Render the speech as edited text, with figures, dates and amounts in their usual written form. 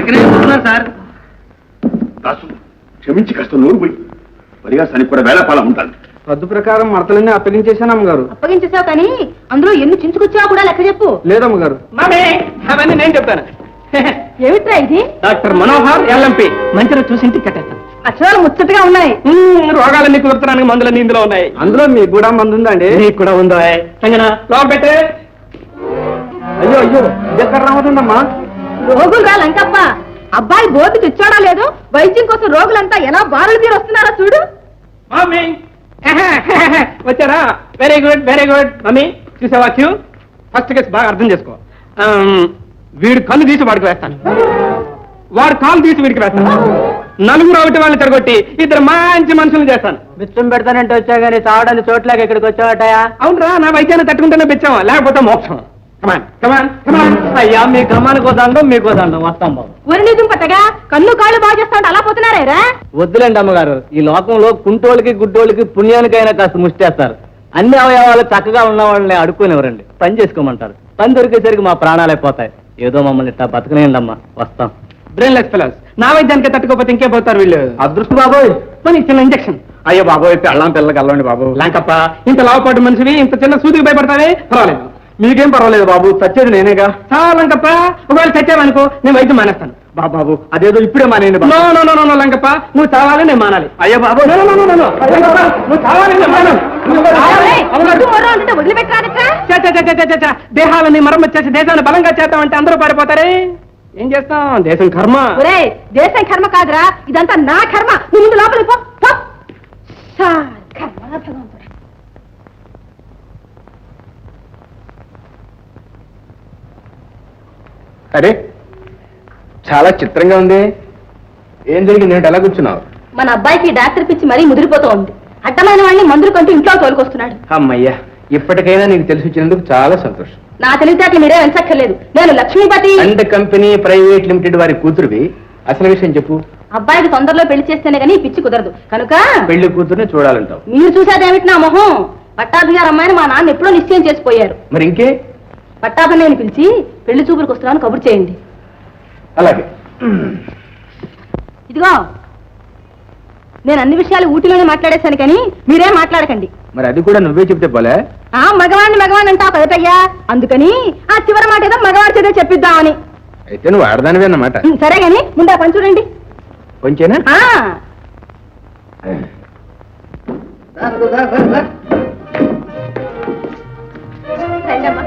వెనకనే సార్. దాసు క్షమించి కాస్త నోరు పోయి పరిహాసానికి కూడా వేళపాలం ఉంటాను. రద్దు ప్రకారం మడతలన్నీ అప్పగించేశాను అమ్మగారు. అప్పగించేసావు కానీ అందులో ఎన్ని చించుకొచ్చావు కూడా లెక్క చెప్పు. లేదమ్మగారు. అవన్నీ నేను చెప్తాను. ఏమిట్రా ఇది? డాక్టర్ మనోహర్ ఎల్ఎంపి మంచిగా చూసి ఇంటికి కట్టేస్తాను. అక్షరాలు ముచ్చటగా ఉన్నాయి. రోగాలన్నీ కుదురుతున్నానికి మందులన్నీ ఇందులో ఉన్నాయి. అందులో మీకు కూడా మందు ఉందండి? నీకు కూడా ఉందా? లోపల పెట్టే. అయ్యో అయ్యో ఎక్కడ రావదండమ్మా. రోగులు రా లంకప్ప. అబ్బాయి బోర్డు తెచ్చాడా లేదు, వైద్యం కోసం రోగులంతా ఎలా బారులు తీరు వస్తున్నారో చూడు. వచ్చారా? Very good very good. Mummy చూసావా క్యూ? ఫస్ట్ కేసు బాగా అర్థం చేసుకో. వీడు కళ్ళు తీసి వాడికి వేస్తాను, వాడు కాలు తీసి వీడికి వేస్తాను. నలుగురు ఒకటి వాళ్ళని తిరగొట్టి ఇద్దరు మంచి మనుషులు చేస్తాను. బిచ్చం పెడతానంటే వచ్చా గానీ తాగడానికి చోట్లకి ఇక్కడికి వచ్చావటయా? అవునరా, నా వైద్యాన్ని తట్టుకుంటేనే పెంచావా, లేకపోతే మోక్షం. కమాన్ కమాన్ కమాన్. అయ్యా మీ కమ్మానికి వదండం మీకు వదండం వస్తాం బాబు. ఒరి నిజం పట్టగా కన్ను కాళ్ళు బాగు చేస్తా ఉంటే అలా పోతున్నారా? వద్దులేండి అమ్మగారు, ఈ లోకంలో కుంటోళ్ళకి గుడ్డోళ్ళకి పుణ్యానికైనా కాస్త ముష్టేస్తారు. అన్ని అవయవాలు చక్కగా ఉన్న వాళ్ళని అడుక్కునేవరండి, పని చేసుకోమంటారు. పని దొరికేసరికి మా ప్రాణాలే పోతాయి. ఏదో మమ్మల్ని ఇట్లా బతకనేయండి అమ్మా, వస్తాం. Brainless fellows. నా వైద్యానికి తట్టుకోపోతే ఇంకే పోతారు వీళ్ళు. అదృష్టం బాబోయ్. మన చిన్న ఇంజక్షన్. అయ్యో బాబోయ్, పెళ్ళం పిల్లకి వెళ్ళండి బాబు. లేకప్ప ఇంత లావుపాటు మనిషివి ఇంత చిన్న సూదికి భయపడతావే? పర్వాలేదు. మీకేం పర్వాలేదు బాబు, చచ్చేది నేనేగా. చాలా లంకప్ప, ఒకవేళ చచ్చావనుకో నేను వైద్యం మానేస్తాను. బాబు అదేదో ఇప్పుడే మానేయండి. No no no no Lankappa, నువ్వు చావాలి నేను మానాలి. అయ్యో బాబు నువ్వు చావాలి నేను మానాలి. వదిలిపెట్టరా? దేహాలని మరమ్మతు చేసి దేశాన్ని బలంగా చేద్దామంటే అందరూ పారిపోతారే. ఏం చేస్తాం, దేశం కర్మ. దేశం కర్మ కాదురా, ఇదంతా నా కర్మ. నువ్వు ముందు లోపలికి పో. అరే చాలా చిత్రంగా ఉంది. ఏం జరిగింది? ఎలా కూర్చున్నావు? మన అబ్బాయికి డాక్టర్ పిచ్చి మరీ ముదిరిపోతూ ఉంది. అడ్డమైన వాడిని మందులు కంటూ ఇంట్లో తోలుకొస్తున్నాడు. అమ్మయ్యా, ఇప్పటికైనా నీకు తెలిసి వచ్చినందుకు చాలా సంతోషం. నా తెలివితేటలు మీరే వెంచక్కర్లేదు. నేను Lakshmipathi and company private limited వారి కూతురువి. అసలు విషయం చెప్పు. అబ్బాయికి తొందరలో పెళ్లి చేస్తేనే కానీ పిచ్చి కుదరదు కనుక పెళ్లి కూతురుని చూడాలంటావు. మీరు చూసేదేమిటి నా మొహం? పట్టాభిగారు అమ్మాయిని మా నాన్న ఎప్పుడో నిశ్చయం చేసిపోయారు. మరి ఇంకే? పట్టాభిని పిలిచి పెళ్లి చూపులకు వస్తున్నాను కబురు చేయండి. అలాగే. ఇదిగో నేను అన్ని విషయాలు ఊటీలోనే మాట్లాడేశాను కానీ మీరేం మాట్లాడకండి. మరి అది కూడా నువ్వే చెప్తే పోలే. మగవాణ్ణి అంటావు కదటయ్యా, అందుకని ఆ చివరి మాట ఏదో మగవాడి చేత చెప్పిద్దామని. అయితే నువ్వు ఆడదానివే అన్నమాట. సరే గాని ముందు ఆ పని చూడండి. కొంచెనా? రండమ్మా.